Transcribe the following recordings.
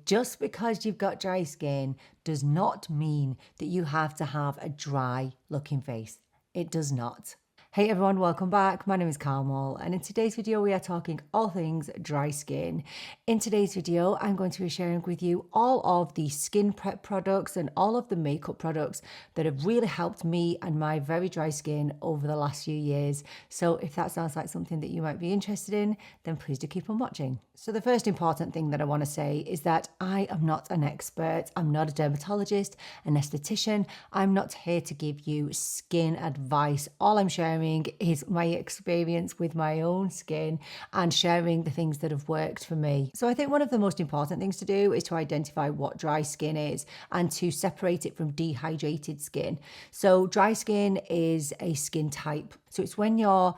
just because you've got dry skin does not mean that you have to have a dry looking face. It does not. Hey everyone, welcome back. My name is Carmel, and in today's video we are talking all things dry skin. In today's video I'm going to be sharing with you all of the skin prep products and all of the makeup products that have really helped me and my very dry skin over the last few years. So if that sounds like something that you might be interested in, then please do keep on watching. So the first important thing that I want to say is that I am not an expert. I'm not a dermatologist, an esthetician. I'm not here to give you skin advice. All I'm sharing is my experience with my own skin and sharing the things that have worked for me. So I think one of the most important things to do is to identify what dry skin is and to separate it from dehydrated skin. So dry skin is a skin type. So it's when your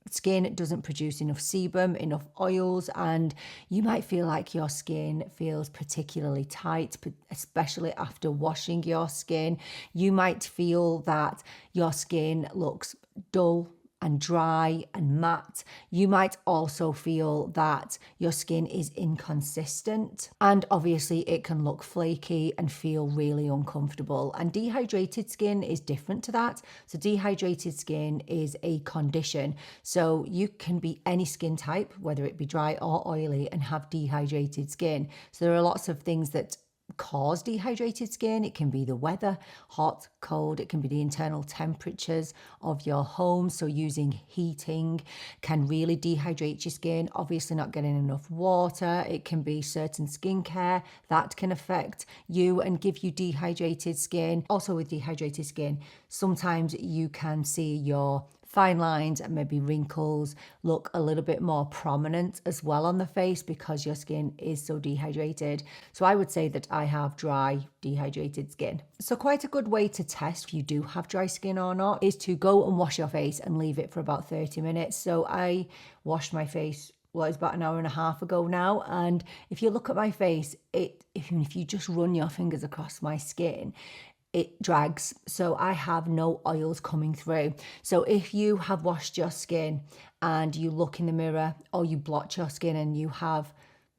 skin doesn't produce enough sebum, enough oils, and you might feel like your skin feels particularly tight, especially after washing your skin. You might feel that your skin looks dull and dry and matte. You might also feel that your skin is inconsistent, and obviously it can look flaky and feel really uncomfortable. And dehydrated skin is different to that. So dehydrated skin is a condition. So you can be any skin type, whether it be dry or oily, and have dehydrated skin. So there are lots of things that cause dehydrated skin. It can be the weather, hot, cold. It can be the internal temperatures of your home. So using heating can really dehydrate your skin. Obviously not getting enough water. It can be certain skincare that can affect you and give you dehydrated skin. Also with dehydrated skin, sometimes you can see your fine lines and maybe wrinkles look a little bit more prominent as well on the face because your skin is so dehydrated. So I would say that I have dry, dehydrated skin. So quite a good way to test if you do have dry skin or not is to go and wash your face and leave it for about 30 minutes. So I washed my face, well, it's about an hour and a half ago now. And if you look at my face, if you just run your fingers across my skin, it drags. So I have no oils coming through. So if you have washed your skin and you look in the mirror or you blotch your skin and you have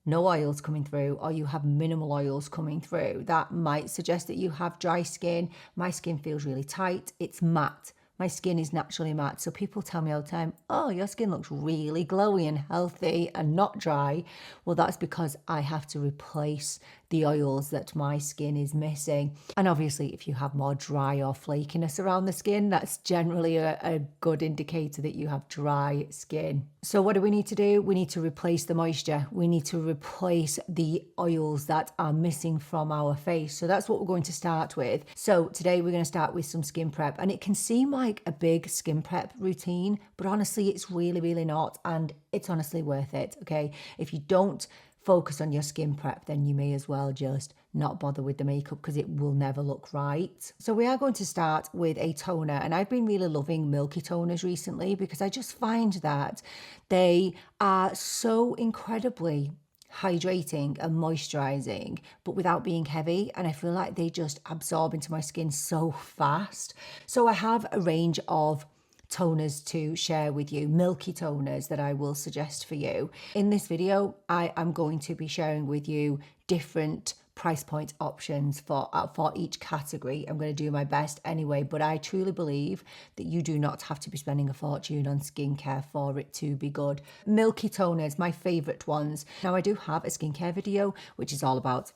no oils coming through or you have minimal oils coming through, that might suggest that you have dry skin. My skin feels really tight. It's matte. My skin is naturally matte. So people tell me all the time, oh, your skin looks really glowy and healthy and not dry. Well, that's because I have to replace the oils that my skin is missing. And obviously, if you have more dry or flakiness around the skin, that's generally a good indicator that you have dry skin. So what do we need to do? We need to replace the moisture. We need to replace the oils that are missing from our face. So that's what we're going to start with. So today we're going to start with some skin prep, and it can seem like a big skin prep routine, but honestly, it's really, really not. And it's honestly worth it. Okay. If you don't focus on your skin prep, then you may as well just not bother with the makeup because it will never look right. So we are going to start with a toner, and I've been really loving Milky toners recently because I just find that they are so incredibly hydrating and moisturizing, but without being heavy, and I feel like they just absorb into my skin so fast. So I have a range of toners to share with you, Milky toners that I will suggest for you. In this video, I am going to be sharing with you different price point options for each category. I'm going to do my best anyway, but I truly believe that you do not have to be spending a fortune on skincare for it to be good. Milky toners, my favorite ones. Now I do have a skincare video, which is all about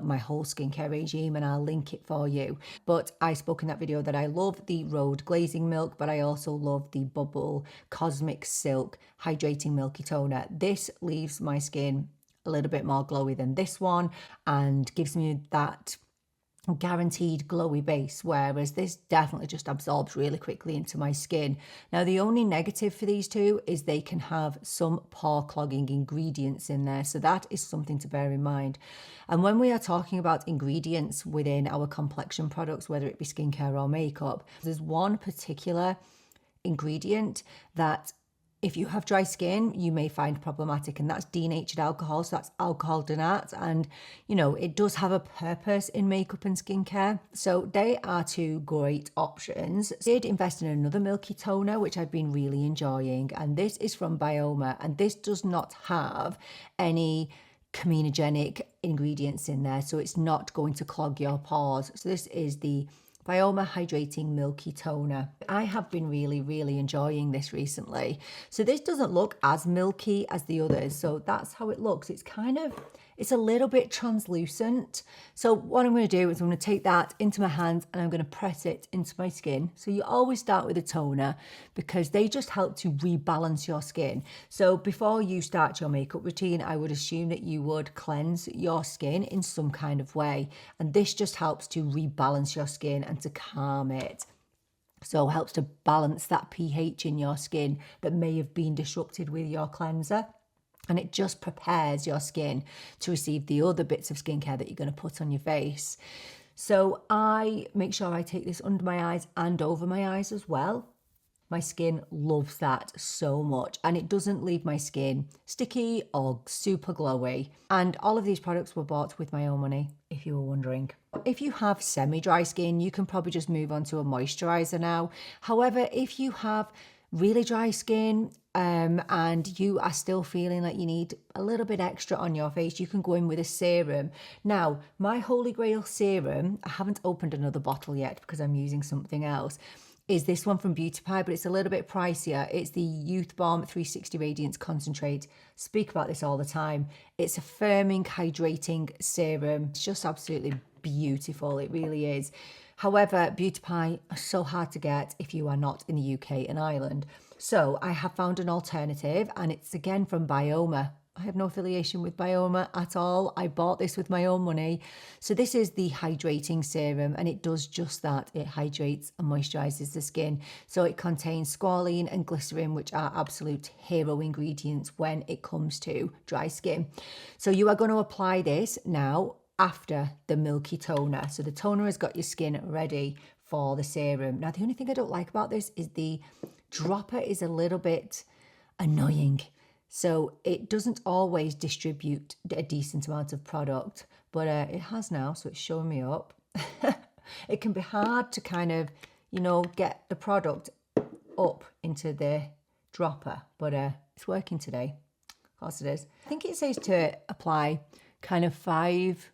my whole skincare regime, and I'll link it for you. But I spoke in that video that I love the Road Glazing Milk, but I also love the Bubble Cosmic Silk Hydrating Milky Toner. This leaves my skin a little bit more glowy than this one and gives me that guaranteed glowy base, whereas this definitely just absorbs really quickly into my skin. Now the only negative for these two is they can have some pore clogging ingredients in there, so that is something to bear in mind. And when we are talking about ingredients within our complexion products, whether it be skincare or makeup, there's one particular ingredient that if you have dry skin, you may find problematic, and that's denatured alcohol. So that's alcohol denat, and you know, it does have a purpose in makeup and skincare. So they are two great options. I did invest in another Milky toner, which I've been really enjoying, and this is from Byoma, and this does not have any comedogenic ingredients in there, so it's not going to clog your pores. So this is the Byoma Hydrating Milky Toner. I have been really enjoying this recently. So this doesn't look as milky as the others. So that's how it looks. It's a little bit translucent. So what I'm going to do is I'm going to take that into my hands and I'm going to press it into my skin. So you always start with a toner because they just help to rebalance your skin. So before you start your makeup routine, I would assume that you would cleanse your skin in some kind of way. And this just helps to rebalance your skin and to calm it. So helps to balance that pH in your skin that may have been disrupted with your cleanser. And it just prepares your skin to receive the other bits of skincare that you're going to put on your face. So I make sure I take this under my eyes and over my eyes as well. My skin loves that so much, and it doesn't leave my skin sticky or super glowy. And all of these products were bought with my own money, if you were wondering. If you have semi-dry skin, you can probably just move on to a moisturiser now. However, if you have really dry skin and you are still feeling like you need a little bit extra on your face, you can go in with a serum. Now, my Holy Grail serum, I haven't opened another bottle yet because I'm using something else, is this one from Beauty Pie, but it's a little bit pricier. It's the Youth Balm 360 Radiance Concentrate. Speak about this all the time. It's a firming, hydrating serum. It's just absolutely beautiful. It really is. However, Beauty Pie are so hard to get if you are not in the UK and Ireland. So I have found an alternative, and it's again from Byoma. I have no affiliation with Byoma at all. I bought this with my own money. So this is the Hydrating Serum, and it does just that. It hydrates and moisturizes the skin. So it contains squalene and glycerin, which are absolute hero ingredients when it comes to dry skin. So you are going to apply this now after the Milky Toner. So the toner has got your skin ready for the serum. Now, the only thing I don't like about this is the dropper is a little bit annoying. So it doesn't always distribute a decent amount of product, but it has now, so it's showing me up. It can be hard to kind of, get the product up into the dropper, but it's working today. Of course it is. I think it says to apply kind of 5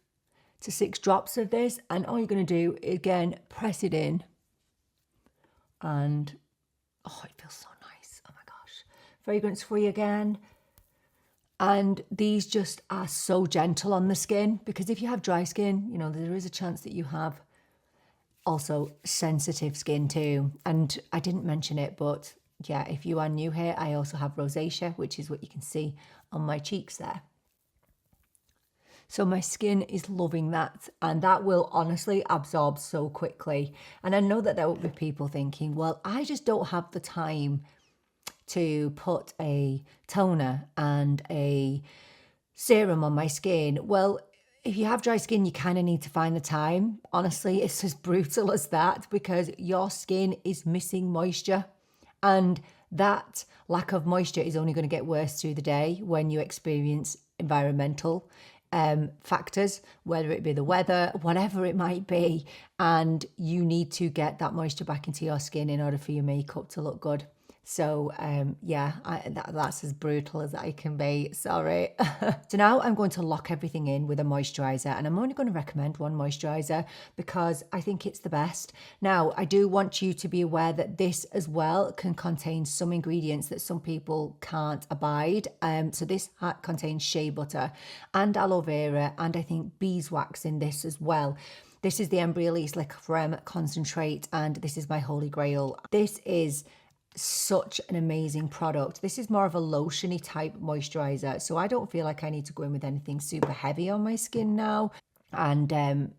to 6 drops of this, and all you're going to do is, again, press it in, and oh, it feels so nice. Oh my gosh. Fragrance free again. And these just are so gentle on the skin, because if you have dry skin, there is a chance that you have also sensitive skin too. And I didn't mention it, but yeah, if you are new here, I also have rosacea, which is what you can see on my cheeks there. So my skin is loving that, and that will honestly absorb so quickly. And I know that there will be people thinking, well, I just don't have the time to put a toner and a serum on my skin. Well, if you have dry skin, you kind of need to find the time. Honestly, it's as brutal as that, because your skin is missing moisture, and that lack of moisture is only going to get worse through the day when you experience environmental factors, whether it be the weather, whatever it might be, and you need to get that moisture back into your skin in order for your makeup to look good. So that's as brutal as I can be, sorry. So now I'm going to lock everything in with a moisturiser, and I'm only going to recommend one moisturiser because I think it's the best. Now, I do want you to be aware that this as well can contain some ingredients that some people can't abide. So this contains shea butter and aloe vera, and I think beeswax in this as well. This is the Embryolisse Creme Concentrate, and this is my Holy Grail. This is such an amazing product. This is more of a lotiony type moisturizer, so I don't feel like I need to go in with anything super heavy on my skin now. And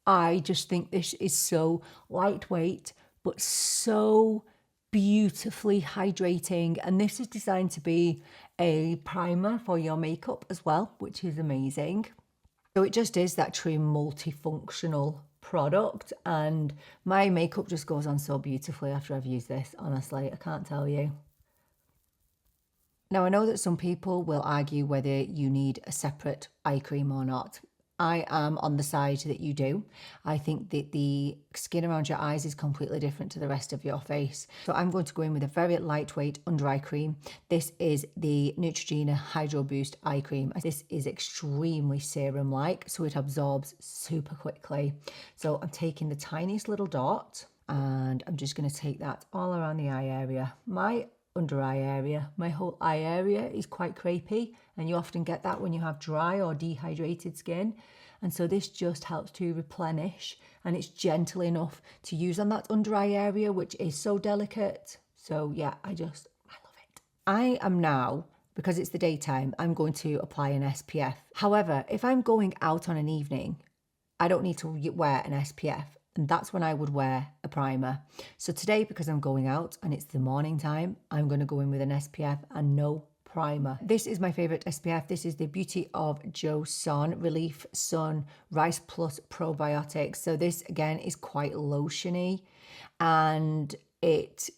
I just think this is so lightweight but so beautifully hydrating, and this is designed to be a primer for your makeup as well, which is amazing. So it just is that true multifunctional product, and my makeup just goes on so beautifully after I've used this. Honestly, I can't tell you. Now, I know that some people will argue whether you need a separate eye cream or not. I am on the side that you do. I think that the skin around your eyes is completely different to the rest of your face. So I'm going to go in with a very lightweight under eye cream. This is the Neutrogena Hydro Boost Eye Cream. This is extremely serum-like, so it absorbs super quickly. So I'm taking the tiniest little dot and I'm just going to take that all around the eye area. My under eye area, my whole eye area is quite crepey, and you often get that when you have dry or dehydrated skin. And so this just helps to replenish, and it's gentle enough to use on that under eye area, which is so delicate. So yeah, I love it. I am now, because it's the daytime, I'm going to apply an SPF. However, if I'm going out on an evening, I don't need to wear an SPF. And that's when I would wear a primer. So today, because I'm going out and it's the morning time, I'm going to go in with an SPF and no primer. This is my favorite SPF. This is the Beauty of Joseon Relief Sun Rice Plus Probiotics. So this again is quite lotiony, and it,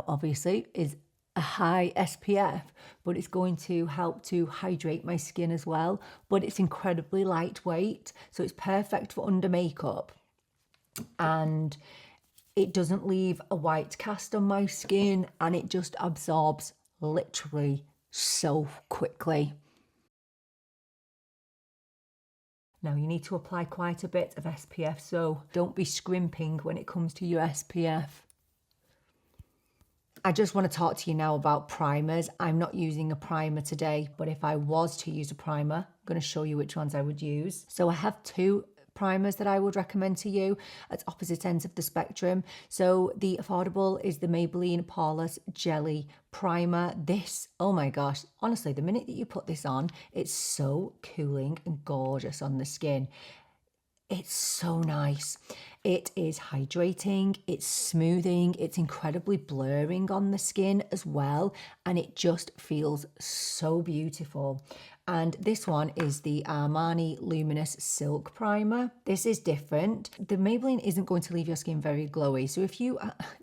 obviously is a high SPF, but it's going to help to hydrate my skin as well. But it's incredibly lightweight, so it's perfect for under makeup. And it doesn't leave a white cast on my skin, and it just absorbs literally so quickly. Now you need to apply quite a bit of SPF, so don't be scrimping when it comes to your SPF. I just want to talk to you now about primers. I'm not using a primer today, but if I was to use a primer, I'm going to show you which ones I would use. So I have two primers that I would recommend to you at opposite ends of the spectrum. So the affordable is the Maybelline Poreless Jelly Primer. This, oh my gosh, honestly, the minute that you put this on, it's so cooling and gorgeous on the skin. It's so nice. It is hydrating, it's smoothing, it's incredibly blurring on the skin as well, and it just feels so beautiful. And this one is the Armani Luminous Silk Primer. This is different. The Maybelline isn't going to leave your skin very glowy. So if you,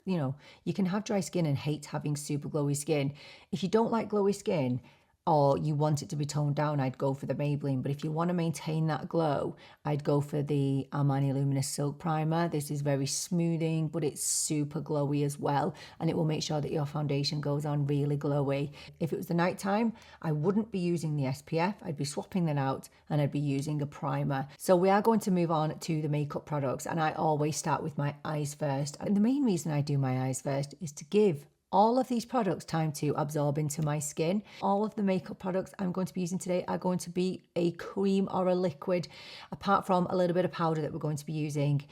you can have dry skin and hate having super glowy skin. If you don't like glowy skin, or you want it to be toned down, I'd go for the Maybelline. But if you want to maintain that glow, I'd go for the Armani Luminous Silk Primer. This is very smoothing, but it's super glowy as well. And it will make sure that your foundation goes on really glowy. If it was the nighttime, I wouldn't be using the SPF. I'd be swapping that out and I'd be using a primer. So we are going to move on to the makeup products. And I always start with my eyes first. And the main reason I do my eyes first is to give all of these products time to absorb into my skin. All of the makeup products I'm going to be using today are going to be a cream or a liquid, apart from a little bit of powder that we're going to be using.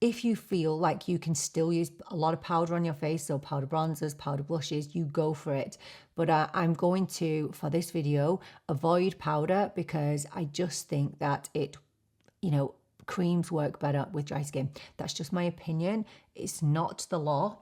If you feel like you can still use a lot of powder on your face, so powder bronzers, powder blushes, you go for it. But I'm going to, for this video, avoid powder because I just think that it, creams work better with dry skin. That's just my opinion. It's not the law.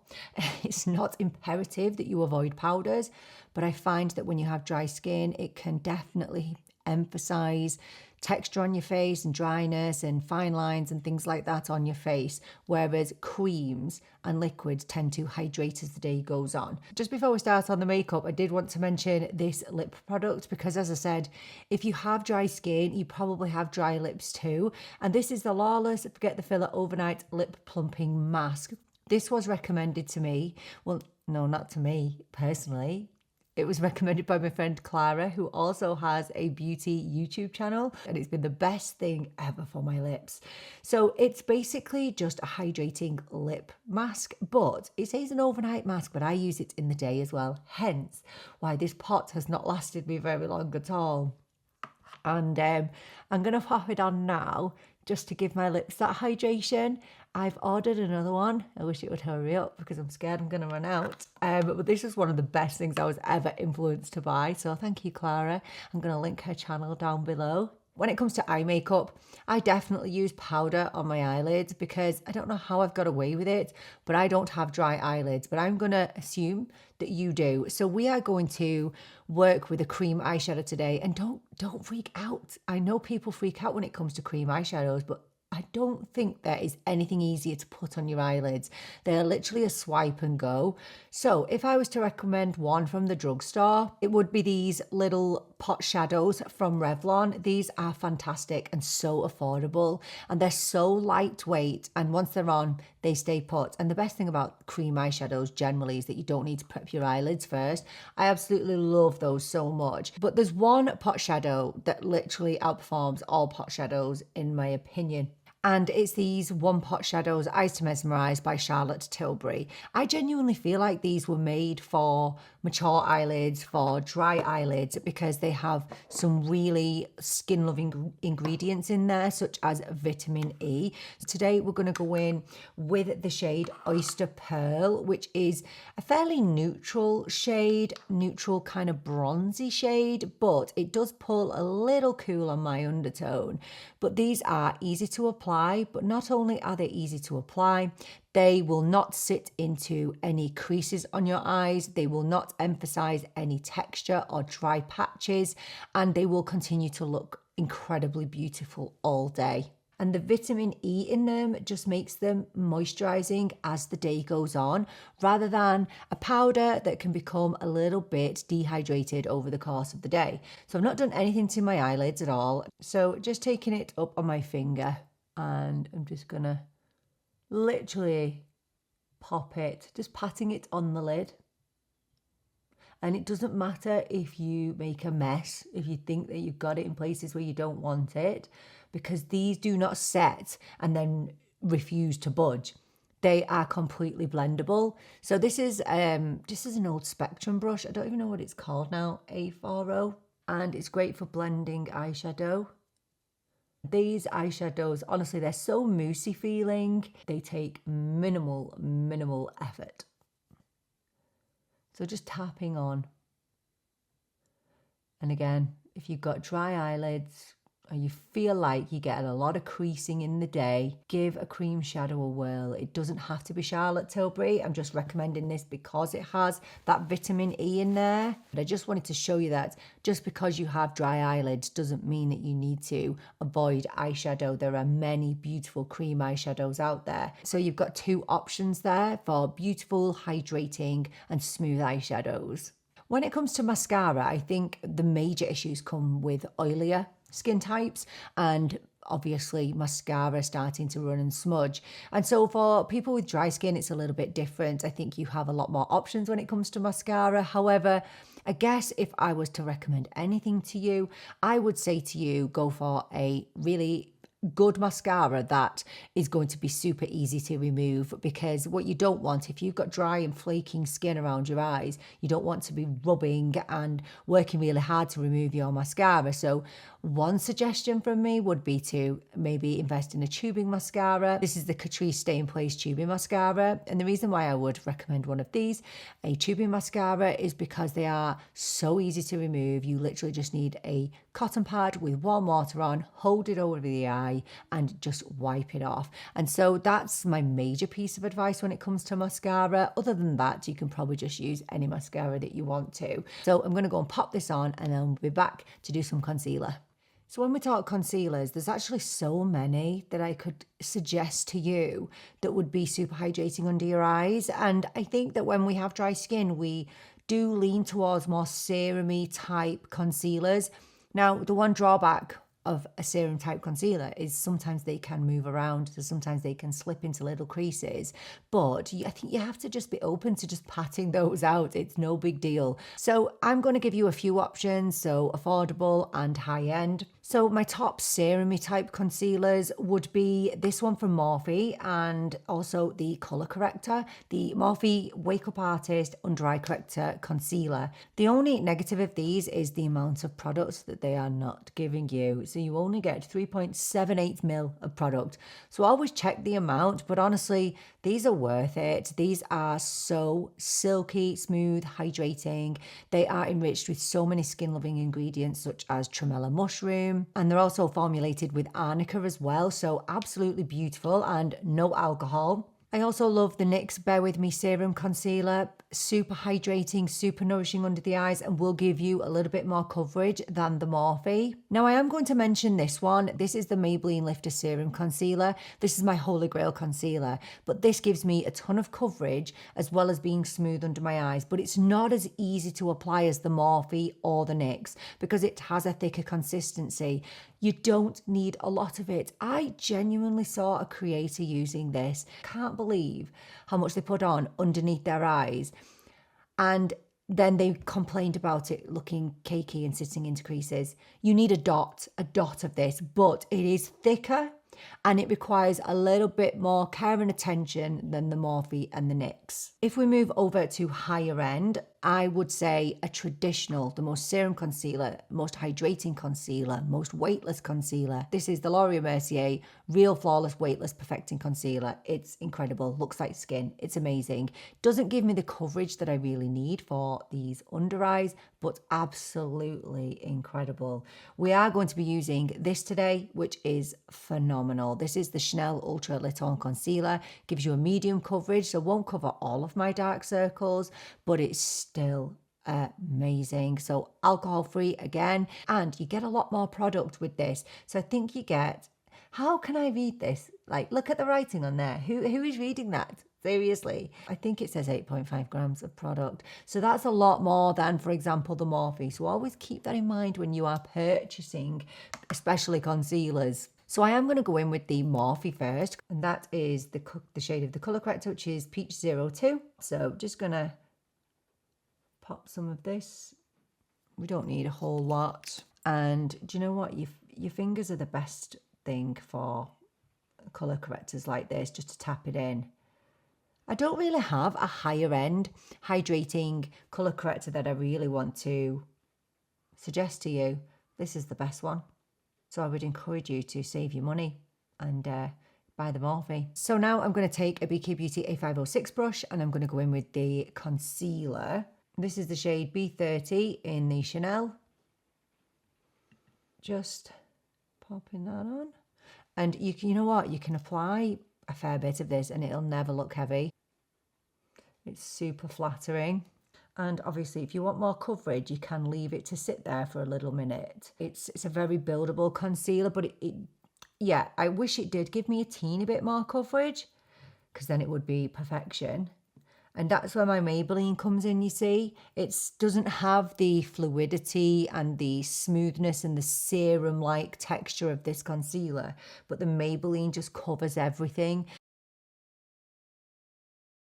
It's not imperative that you avoid powders, but I find that when you have dry skin, it can definitely emphasize texture on your face and dryness and fine lines and things like that on your face, whereas creams and liquids tend to hydrate as the day goes on. Just before we start on the makeup, I did want to mention this lip product because, as I said, if you have dry skin, you probably have dry lips too. And this is the Lawless Forget the Filler Overnight Lip Plumping Mask. This was recommended to me. Well, no, not to me personally. It was recommended by my friend Clara, who also has a beauty YouTube channel, and it's been the best thing ever for my lips. So it's basically just a hydrating lip mask, but it says an overnight mask, but I use it in the day as well. Hence why this pot has not lasted me very long at all. And I'm going to pop it on now just to give my lips that hydration. I've ordered another one. I wish it would hurry up because I'm scared I'm going to run out. But this is one of the best things I was ever influenced to buy. So thank you, Clara. I'm going to link her channel down below. When it comes to eye makeup, I definitely use powder on my eyelids because I don't know how I've got away with it, but I don't have dry eyelids, but I'm going to assume that you do. So we are going to work with a cream eyeshadow today, and don't freak out. I know people freak out when it comes to cream eyeshadows, but I don't think there is anything easier to put on your eyelids. They're literally a swipe and go. So if I was to recommend one from the drugstore, it would be these little pot shadows from Revlon. These are fantastic and so affordable, and they're so lightweight, and once they're on, they stay put. And the best thing about cream eyeshadows generally is that you don't need to prep your eyelids first. I absolutely love those so much. But there's one pot shadow that literally outperforms all pot shadows in my opinion. And it's these One Pot Shadows Eyes to Mesmerise by Charlotte Tilbury. I genuinely feel like these were made for mature eyelids, for dry eyelids, because they have some really skin-loving ingredients in there, such as vitamin E. Today we're going to go in with the shade Oyster Pearl, which is a fairly neutral shade, neutral kind of bronzy shade, but it does pull a little cool on my undertone. But these are easy to apply, but not only are they easy to apply, they will not sit into any creases on your eyes. They will not emphasize any texture or dry patches, and they will continue to look incredibly beautiful all day. And the vitamin E in them just makes them moisturizing as the day goes on, rather than a powder that can become a little bit dehydrated over the course of the day. So I've not done anything to my eyelids at all. So just taking it up on my finger, and I'm just gonna literally pop it, just patting it on the lid. And it doesn't matter if you make a mess, if you think that you've got it in places where you don't want it, because these do not set and then refuse to budge. They are completely blendable. So this is an old Spectrum brush. I don't even know what it's called now, A40. And it's great for blending eyeshadow. These eyeshadows, honestly, they're so moussey feeling. They take minimal effort. So just tapping on. And again, if you've got dry eyelids or you feel like you get a lot of creasing in the day, give a cream shadow a whirl. It doesn't have to be Charlotte Tilbury. I'm just recommending this because it has that vitamin E in there. But I just wanted to show you that just because you have dry eyelids doesn't mean that you need to avoid eyeshadow. There are many beautiful cream eyeshadows out there. So you've got two options there for beautiful, hydrating and smooth eyeshadows. When it comes to mascara, I think the major issues come with oilier skin types, and obviously mascara starting to run and smudge. And so for people with dry skin, it's a little bit different. I think you have a lot more options when it comes to mascara. However, I guess if I was to recommend anything to you, I would say to you, go for a really good mascara that is going to be super easy to remove, because what you don't want, if you've got dry and flaking skin around your eyes, you don't want to be rubbing and working really hard to remove your mascara. So one suggestion from me would be to maybe invest in a tubing mascara. This is the Catrice Stay in Place tubing mascara, and the reason why I would recommend one of these, a tubing mascara, is because they are so easy to remove. You literally just need a cotton pad with warm water on, hold it over the eye and just wipe it off. And so that's my major piece of advice when it comes to mascara. Other than that, you can probably just use any mascara that you want to. So I'm going to go and pop this on, and then we'll be back to do some concealer. So when we talk concealers, there's actually so many that I could suggest to you that would be super hydrating under your eyes. And I think that when we have dry skin, we do lean towards more serum-y type concealers. Now, the one drawback of a serum type concealer is sometimes they can move around, so sometimes they can slip into little creases, but I think you have to just be open to just patting those out. It's no big deal. So I'm going to give you a few options, so affordable and high end. So my top serum-y type concealers would be this one from Morphe, and also the Colour Corrector, the Morphe Wakeup Artist Under Eye Corrector Concealer. The only negative of these is the amount of products that they are not giving you. So you only get 3.78 ml of product. So always check the amount, but honestly, these are worth it. These are so silky, smooth, hydrating. They are enriched with so many skin-loving ingredients such as tremella mushroom, and they're also formulated with arnica as well. So absolutely beautiful and no alcohol. I also love the NYX Bear With Me Serum Concealer. super hydrating, super nourishing under the eyes, and will give you a little bit more coverage than the Morphe. Now I am going to mention this one. This is the Maybelline Lifter Serum Concealer. This is my holy grail concealer, but this gives me a ton of coverage as well as being smooth under my eyes, but it's not as easy to apply as the Morphe or the NYX because it has a thicker consistency. You don't need a lot of it. I genuinely saw a creator using this. Can't believe how much they put on underneath their eyes. And then they complained about it looking cakey and sitting into creases. You need a dot of this, but it is thicker and it requires a little bit more care and attention than the Morphe and the NYX. If we move over to higher end, I would say a traditional, the most serum concealer, most hydrating concealer, most weightless concealer. This is the Laura Mercier Real Flawless Weightless Perfecting Concealer. It's incredible, looks like skin, it's amazing. Doesn't give me the coverage that I really need for these under eyes, but absolutely incredible. We are going to be using this today, which is phenomenal. This is the Chanel Ultra Lit On Concealer. Gives you a medium coverage, so won't cover all of my dark circles, but it's still amazing. So alcohol free again, and you get a lot more product with this. So I think you get, how can I read this? Like, look at the writing on there. Who is reading that? Seriously. I think it says 8.5 grams of product. So that's a lot more than, for example, the Morphe. So always keep that in mind when you are purchasing, especially concealers. So I am going to go in with the Morphe first, and that is the shade of the colour corrector, which is Peach 02. So just going to pop some of this. We don't need a whole lot. And do you know what? Your fingers are the best thing for colour correctors like this, just to tap it in. I don't really have a higher end hydrating colour corrector that I really want to suggest to you. This is the best one. So I would encourage you to save your money and buy the Morphe. So now I'm going to take a BK Beauty A506 brush and I'm going to go in with the concealer. This is the shade B30 in the Chanel. Just popping that on. And you know what? You can apply a fair bit of this and it'll never look heavy. It's super flattering. And obviously, if you want more coverage, you can leave it to sit there for a little minute. It's a very buildable concealer, but yeah, I wish it did give me a teeny bit more coverage because then it would be perfection. And that's where my Maybelline comes in, you see. It doesn't have the fluidity and the smoothness and the serum-like texture of this concealer, but the Maybelline just covers everything.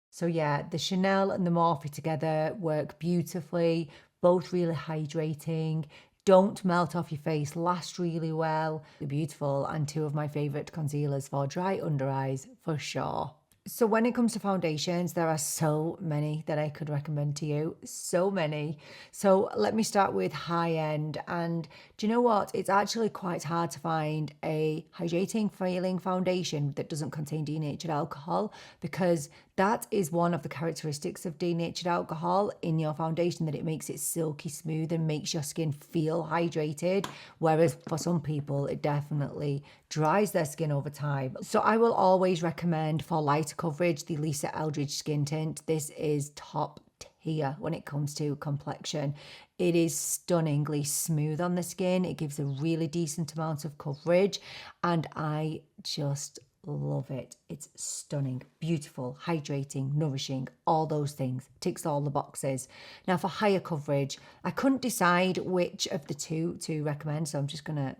So yeah, the Chanel and the Morphe together work beautifully, both really hydrating, don't melt off your face, last really well. They're beautiful, and two of my favourite concealers for dry under eyes for sure. So when it comes to foundations, there are so many that I could recommend to you. So many. So let me start with high end. And do you know what? It's actually quite hard to find a hydrating feeling foundation that doesn't contain denatured alcohol, because that is one of the characteristics of denatured alcohol in your foundation, that it makes it silky smooth and makes your skin feel hydrated. Whereas for some people, it definitely dries their skin over time. So I will always recommend, for lighter coverage, the Lisa Eldridge Skin Tint. This is top tier when it comes to complexion. It is stunningly smooth on the skin. It gives a really decent amount of coverage, and I just love it. It's stunning, beautiful, hydrating, nourishing, all those things. Ticks all the boxes. Now for higher coverage, I couldn't decide which of the two to recommend, so I'm just gonna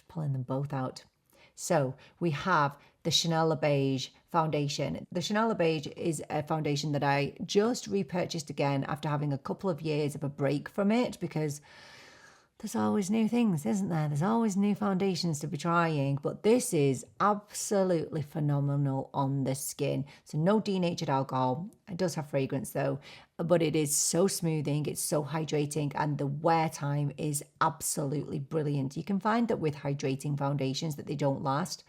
pulling them both out. So we have the Chanel Le Beige foundation. The Chanel Le Beige is a foundation that I just repurchased again after having a couple of years of a break from it, because there's always new things, isn't there? There's always new foundations to be trying, but this is absolutely phenomenal on the skin. So no denatured alcohol. It does have fragrance though, but it is so smoothing, it's so hydrating, and the wear time is absolutely brilliant. You can find that with hydrating foundations that they don't last.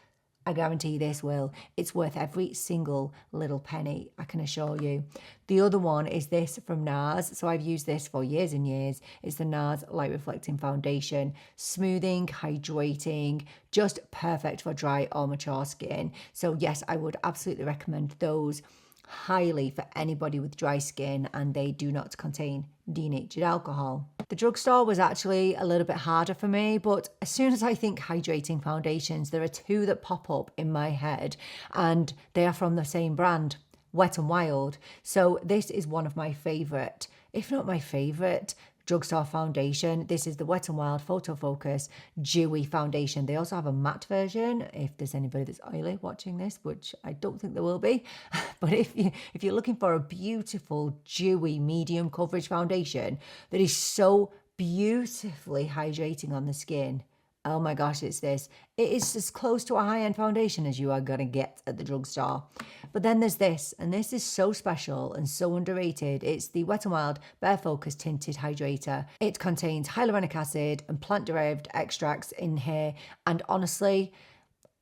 I guarantee this will. It's worth every single little penny, I can assure you. The other one is this from NARS. So I've used this for years and years. It's the NARS Light Reflecting Foundation. Smoothing, hydrating, just perfect for dry or mature skin. So yes, I would absolutely recommend those. highly for anybody with dry skin, and they do not contain denatured alcohol. The drugstore was actually a little bit harder for me, but as soon as I think hydrating foundations, there are two that pop up in my head, and they are from the same brand, Wet n Wild. So this is one of my favorite, if not my favorite, drugstore foundation. This is the Wet n Wild Photo Focus Dewy Foundation. They also have a matte version if there's anybody that's oily watching this, which I don't think there will be. But if you're looking for a beautiful dewy medium coverage foundation that is so beautifully hydrating on the skin, oh my gosh, it's this. It is as close to a high-end foundation as you are going to get at the drugstore. But then there's this, and this is so special and so underrated. It's the Wet n Wild Bare Focus Tinted Hydrator. It contains hyaluronic acid and plant-derived extracts in here. And honestly,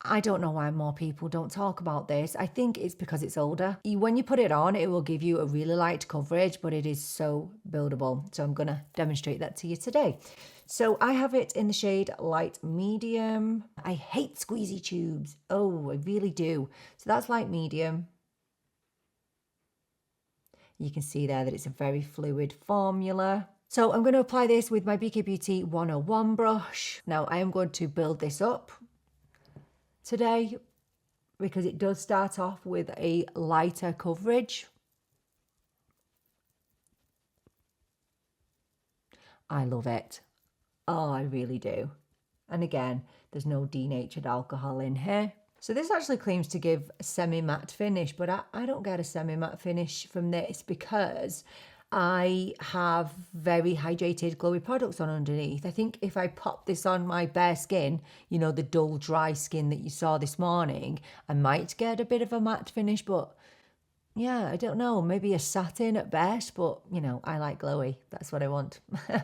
I don't know why more people don't talk about this. I think it's because it's older. When you put it on, it will give you a really light coverage, but it is so buildable. So I'm going to demonstrate that to you today. So I have it in the shade light medium. I hate squeezy tubes. Oh, I really do. So that's light medium. You can see there that it's a very fluid formula. So I'm going to apply this with my BK Beauty 101 brush. Now I am going to build this up today because it does start off with a lighter coverage. I love it. Oh, I really do. And again, there's no denatured alcohol in here. So this actually claims to give a semi-matte finish, but I don't get a semi-matte finish from this because I have very hydrated, glowy products on underneath. I think if I pop this on my bare skin, you know, the dull, dry skin that you saw this morning, I might get a bit of a matte finish, but yeah, I don't know, maybe a satin at best, but you know, I like glowy. That's what I want.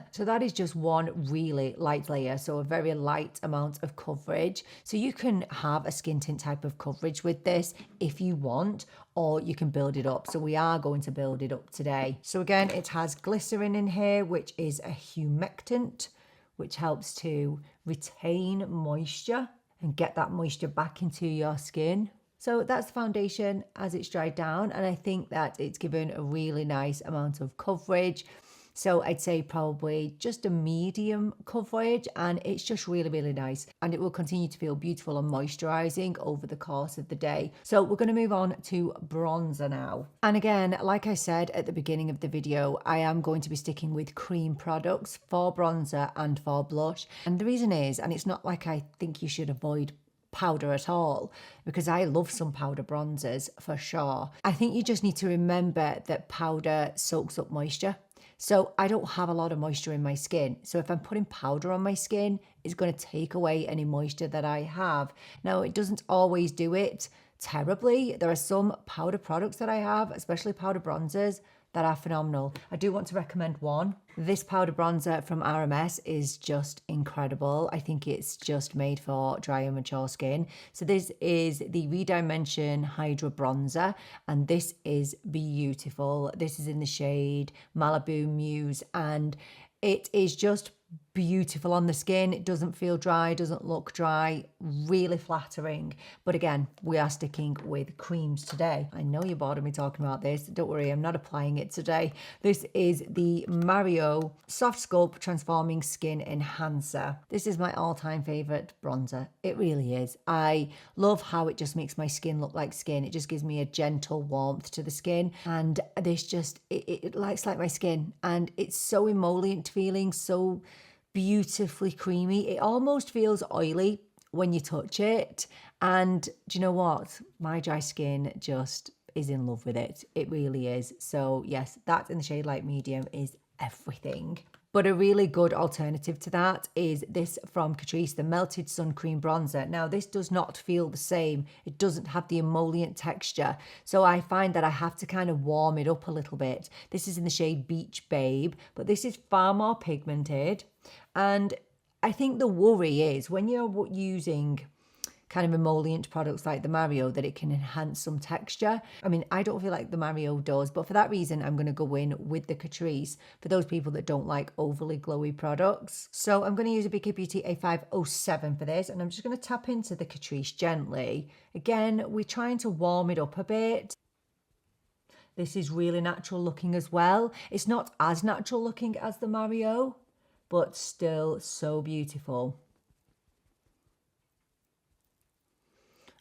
So that is just one really light layer, so a very light amount of coverage. So you can have a skin tint type of coverage with this if you want, or you can build it up. So we are going to build it up today. So again, it has glycerin in here, which is a humectant, which helps to retain moisture and get that moisture back into your skin. So that's the foundation as it's dried down, and I think that it's given a really nice amount of coverage. So I'd say probably just a medium coverage, and it's just really, really nice. And it will continue to feel beautiful and moisturizing over the course of the day. So we're going to move on to bronzer now. And again, like I said at the beginning of the video, I am going to be sticking with cream products for bronzer and for blush. And the reason is, and it's not like I think you should avoid powder at all, because I love some powder bronzers for sure. I think you just need to remember that powder soaks up moisture. So I don't have a lot of moisture in my skin. So if I'm putting powder on my skin, it's going to take away any moisture that I have. Now, it doesn't always do it terribly. There are some powder products that I have, especially powder bronzers, that are phenomenal. I do want to recommend one. This powder bronzer from RMS is just incredible. I think it's just made for dry and mature skin. So this is the Redimension Hydra Bronzer, and this is beautiful. This is in the shade Malibu Muse, and it is just beautiful on the skin. It doesn't feel dry, doesn't look dry, really flattering. But again, we are sticking with creams today. I know you're bored of me talking about this. Don't worry, I'm not applying it today. This is the Mario Soft Sculpt Transforming Skin Enhancer. This is my all-time favorite bronzer. It really is. I love how it just makes my skin look like skin. It just gives me a gentle warmth to the skin, and this just, it likes like my skin, and it's so emollient feeling, so beautifully creamy. It almost feels oily when you touch it, and do you know what? My dry skin just is in love with it. It really is. So yes, that in the shade light medium is everything. But a really good alternative to that is this from Catrice, the Melted Sun Cream Bronzer. Now, this does not feel the same. It doesn't have the emollient texture. So I find that I have to kind of warm it up a little bit. This is in the shade Beach Babe, but this is far more pigmented. And I think the worry is when you're using kind of emollient products like the Mario, that it can enhance some texture. I mean, I don't feel like the Mario does, but for that reason, I'm going to go in with the Catrice for those people that don't like overly glowy products. So I'm going to use a BK Beauty A507 for this, and I'm just going to tap into the Catrice gently. Again, we're trying to warm it up a bit. This is really natural looking as well. It's not as natural looking as the Mario, but still so beautiful.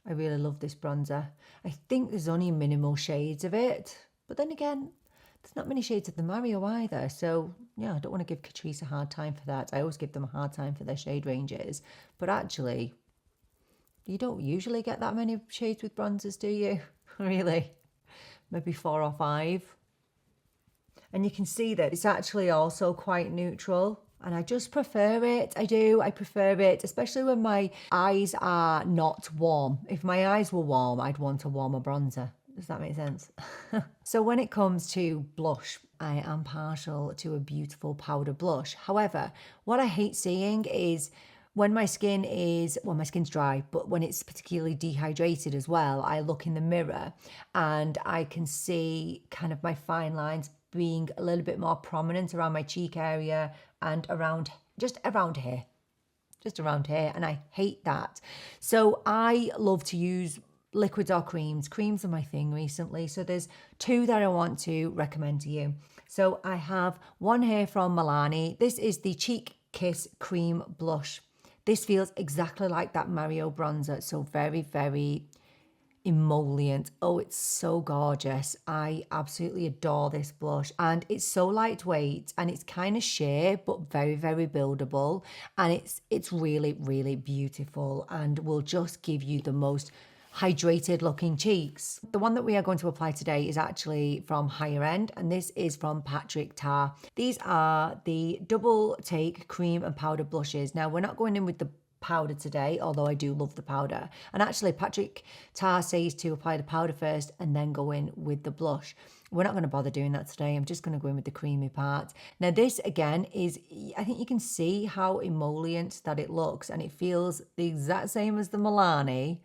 I really love this bronzer. I think there's only minimal shades of it, but then again, there's not many shades of the Mario either. So yeah, I don't want to give Catrice a hard time for that. I always give them a hard time for their shade ranges, but actually, you don't usually get that many shades with bronzers, do you? Really? Maybe 4 or 5. And you can see that it's actually also quite neutral. And I just prefer it. I do. I prefer it, especially when my eyes are not warm. If my eyes were warm, I'd want a warmer bronzer. Does that make sense? So when it comes to blush, I am partial to a beautiful powder blush. However, what I hate seeing is when my skin is, well, my skin's dry, but when it's particularly dehydrated as well, I look in the mirror and I can see kind of my fine lines being a little bit more prominent around my cheek area and around, just around here, and I hate that. So I love to use liquids or creams. Creams are my thing recently, so there's 2 that I want to recommend to you. So I have one here from Milani. This is the Cheek Kiss Cream Blush. This feels exactly like that Mario bronzer, so very, very emollient. Oh, it's so gorgeous. I absolutely adore this blush, and it's so lightweight and it's kind of sheer but very, very buildable, and it's really, really beautiful and will just give you the most hydrated looking cheeks. The one that we are going to apply today is actually from Higher End, and this is from Patrick Ta. These are the double take cream and powder blushes. Now we're not going in with the powder today, although I do love the powder. And actually Patrick Ta says to apply the powder first and then go in with the blush. We're not going to bother doing that today. I'm just going to go in with the creamy part. Now this again is, I think you can see how emollient that it looks, and it feels the exact same as the Milani.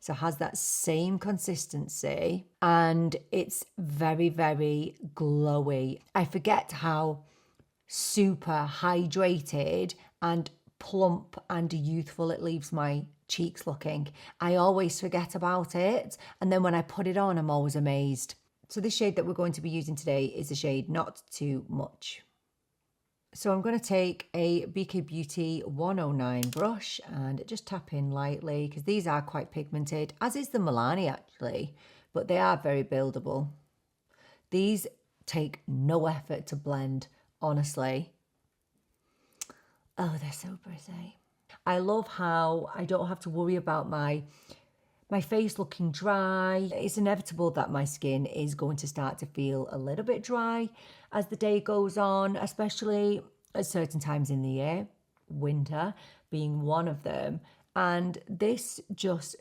So it has that same consistency and it's very, very glowy. I forget how super hydrated and plump and youthful it leaves my cheeks looking. I always forget about it, and then when I put it on, I'm always amazed. So this shade that we're going to be using today is the shade Not Too Much. So I'm going to take a BK Beauty 109 brush and just tap in lightly, because these are quite pigmented, as is the Milani actually, but they are very buildable. These take no effort to blend, honestly. Oh, they're so pretty. I love how I don't have to worry about my face looking dry. It's inevitable that my skin is going to start to feel a little bit dry as the day goes on, especially at certain times in the year, winter being one of them. And this just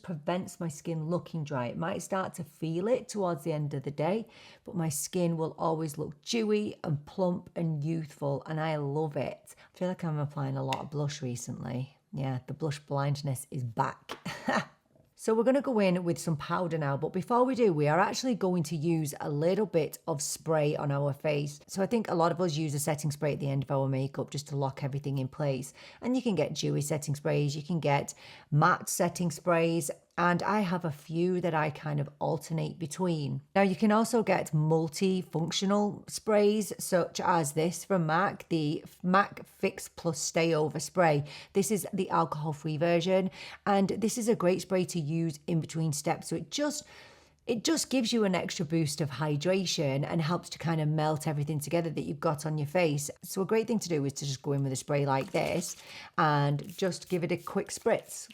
prevents my skin looking dry. It might start to feel it towards the end of the day, but my skin will always look dewy and plump and youthful, and I love it. I feel like I'm applying a lot of blush recently. Yeah, the blush blindness is back. So we're going to go in with some powder now, but before we do, we are actually going to use a little bit of spray on our face. So I think a lot of us use a setting spray at the end of our makeup just to lock everything in place. And you can get dewy setting sprays, you can get matte setting sprays, and I have a few that I kind of alternate between. Now you can also get multi-functional sprays such as this from MAC, the MAC Fix Plus Stay Over Spray. This is the alcohol-free version, and this is a great spray to use in between steps. So it just gives you an extra boost of hydration and helps to kind of melt everything together that you've got on your face. So a great thing to do is to just go in with a spray like this and just give it a quick spritz.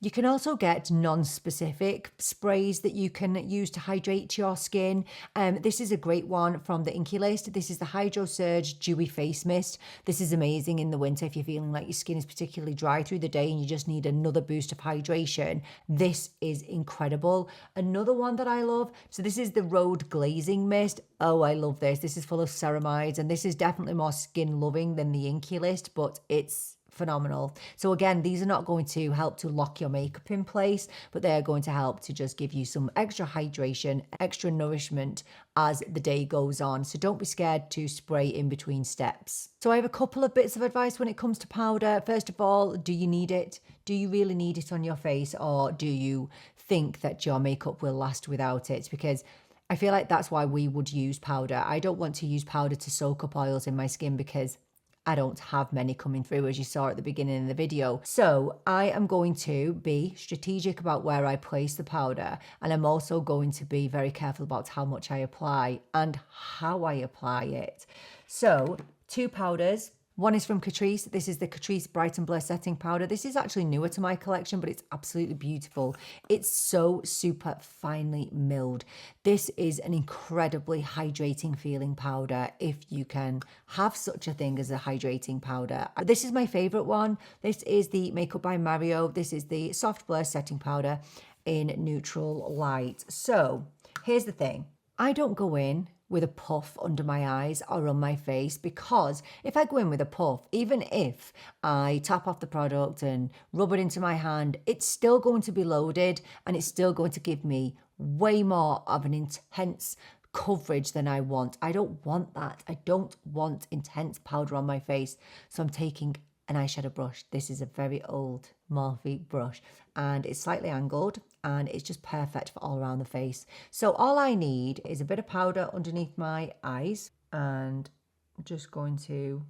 You can also get non-specific sprays that you can use to hydrate your skin. This is a great one from the Embryolisse. This is the Hydro Surge Dewy Face Mist. This is amazing in the winter if you're feeling like your skin is particularly dry through the day and you just need another boost of hydration. This is incredible. Another one that I love, so this is the Road Glazing Mist. Oh, I love this. This is full of ceramides, and this is definitely more skin loving than the Embryolisse, but it's phenomenal. So again, these are not going to help to lock your makeup in place, but they are going to help to just give you some extra hydration, extra nourishment as the day goes on. So don't be scared to spray in between steps. So I have a couple of bits of advice when it comes to powder. First of all, do you need it? Do you really need it on your face, or do you think that your makeup will last without it? Because I feel like that's why we would use powder. I don't want to use powder to soak up oils in my skin because I don't have many coming through, as you saw at the beginning of the video. So I am going to be strategic about where I place the powder, and I'm also going to be very careful about how much I apply and how I apply it. So 2 powders. One is from Catrice. This is the Catrice Bright and Blur Setting Powder. This is actually newer to my collection, but it's absolutely beautiful. It's so super finely milled. This is an incredibly hydrating feeling powder, if you can have such a thing as a hydrating powder. This is my favorite one. This is the Makeup by Mario. This is the Soft Blur Setting Powder in Neutral Light. So here's the thing. I don't go in with a puff under my eyes or on my face, because if I go in with a puff, even if I tap off the product and rub it into my hand, it's still going to be loaded and it's still going to give me way more of an intense coverage than I want. I don't want that. I don't want intense powder on my face. So I'm taking an eyeshadow brush. This is a very old Morphe brush and it's slightly angled and it's just perfect for all around the face. So all I need is a bit of powder underneath my eyes, and I'm just going to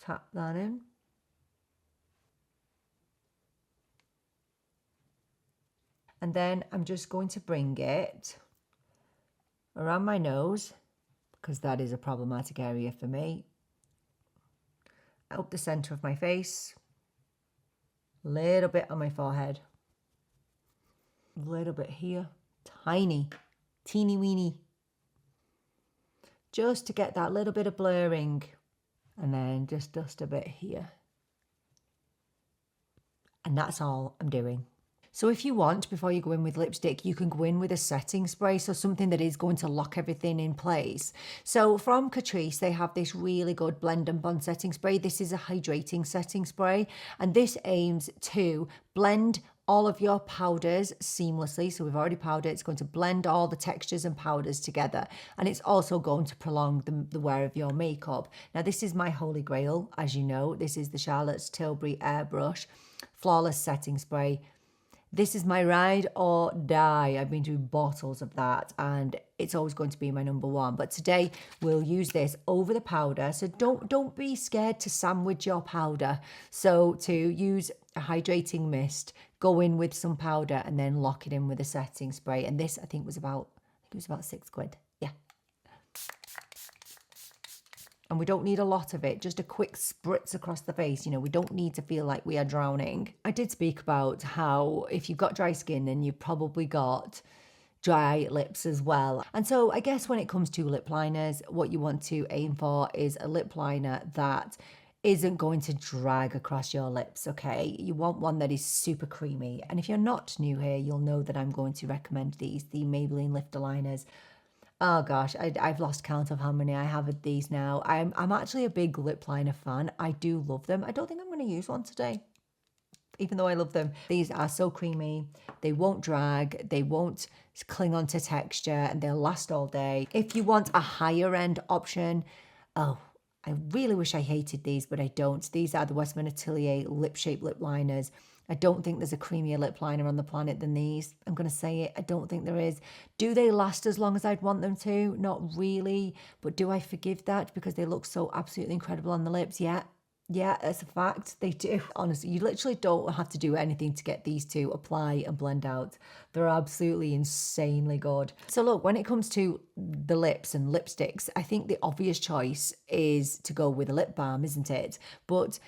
tap that in. And then I'm just going to bring it around my nose, because that is a problematic area for me. Up the center of my face, a little bit on my forehead, a little bit here, tiny, teeny weeny, just to get that little bit of blurring, and then just dust a bit here. And that's all I'm doing. So if you want, before you go in with lipstick, you can go in with a setting spray, so something that is going to lock everything in place. So from Catrice, they have this really good blend and bond setting spray. This is a hydrating setting spray, and this aims to blend all of your powders seamlessly. So we've already powdered. It's going to blend all the textures and powders together, and it's also going to prolong the wear of your makeup. Now, this is my holy grail, as you know. This is the Charlotte's Tilbury Airbrush Flawless Setting Spray. This is my ride or die. I've been through bottles of that and it's always going to be my number one. But today we'll use this over the powder. So don't be scared to sandwich your powder. So to use a hydrating mist, go in with some powder and then lock it in with a setting spray. And this I think was about £6. Yeah. And we don't need a lot of it, just a quick spritz across the face. You know, we don't need to feel like we are drowning. I did speak about how if you've got dry skin, then you've probably got dry lips as well. And so I guess when it comes to lip liners, what you want to aim for is a lip liner that isn't going to drag across your lips, okay? You want one that is super creamy. And if you're not new here, you'll know that I'm going to recommend these, the Maybelline Lifter Liners. Oh gosh, I've lost count of how many I have of these now. I'm actually a big lip liner fan. I do love them. I don't think I'm going to use one today, even though I love them. These are so creamy. They won't drag. They won't cling onto texture, and they'll last all day. If you want a higher end option, oh, I really wish I hated these, but I don't. These are the Westman Atelier Lip Shape Lip Liners. I don't think there's a creamier lip liner on the planet than these. I'm going to say it. I don't think there is. Do they last as long as I'd want them to? Not really. But do I forgive that because they look so absolutely incredible on the lips? Yeah. Yeah, that's a fact. They do. Honestly, you literally don't have to do anything to get these to apply and blend out. They're absolutely insanely good. So look, when it comes to the lips and lipsticks, I think the obvious choice is to go with a lip balm, isn't it? But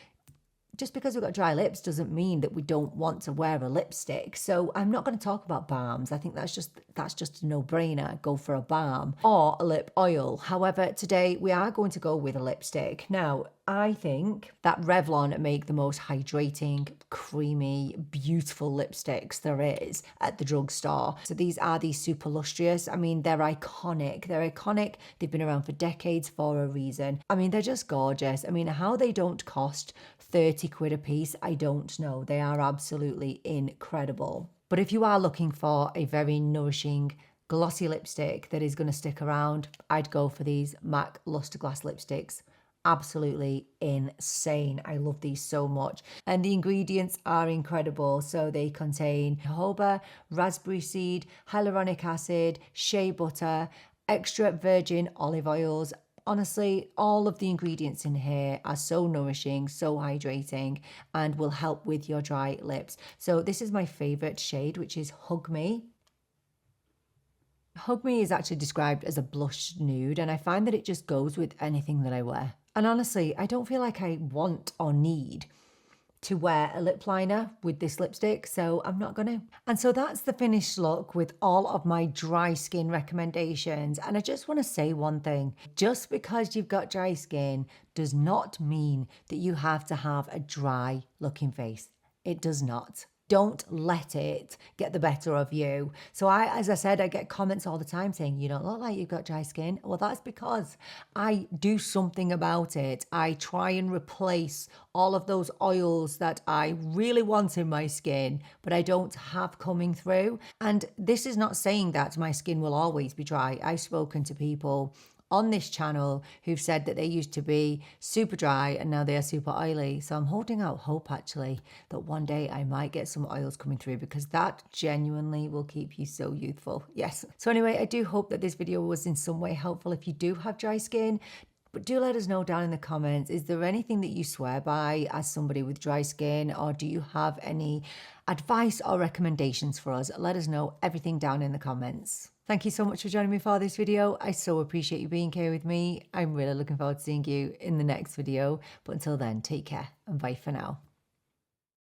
just because we've got dry lips doesn't mean that we don't want to wear a lipstick. So I'm not going to talk about balms. I think that's just a no-brainer. Go for a balm or a lip oil. However, today we are going to go with a lipstick. Now, I think that Revlon make the most hydrating, creamy, beautiful lipsticks there is at the drugstore. So these are these super lustrous. I mean, they're iconic. They're iconic. They've been around for decades for a reason. I mean, they're just gorgeous. I mean, how they don't cost 30 quid a piece, I don't know. They are absolutely incredible. But if you are looking for a very nourishing, glossy lipstick that is going to stick around, I'd go for these MAC Luster Glass lipsticks. Absolutely insane. I love these so much. And the ingredients are incredible. So they contain jojoba, raspberry seed, hyaluronic acid, shea butter, extra virgin olive oils. Honestly, all of the ingredients in here are so nourishing, so hydrating, and will help with your dry lips. So this is my favorite shade, which is Hug Me. Hug Me is actually described as a blush nude, and I find that it just goes with anything that I wear. And honestly, I don't feel like I want or need to wear a lip liner with this lipstick, so I'm not gonna. And so that's the finished look with all of my dry skin recommendations. And I just want to say one thing. Just because you've got dry skin does not mean that you have to have a dry looking face. It does not. Don't let it get the better of you. So as I said, I get comments all the time saying, you don't look like you've got dry skin. Well, that's because I do something about it. I try and replace all of those oils that I really want in my skin, but I don't have coming through. And this is not saying that my skin will always be dry. I've spoken to people on this channel who've said that they used to be super dry and now they are super oily. So I'm holding out hope actually that one day I might get some oils coming through, because that genuinely will keep you so youthful. Yes. So anyway, I do hope that this video was in some way helpful if you do have dry skin. But do let us know down in the comments, is there anything that you swear by as somebody with dry skin, or do you have any advice or recommendations for us? Let us know everything down in the comments. Thank you so much for joining me for this video. I so appreciate you being here with me. I'm really looking forward to seeing you in the next video. But until then, take care and bye for now.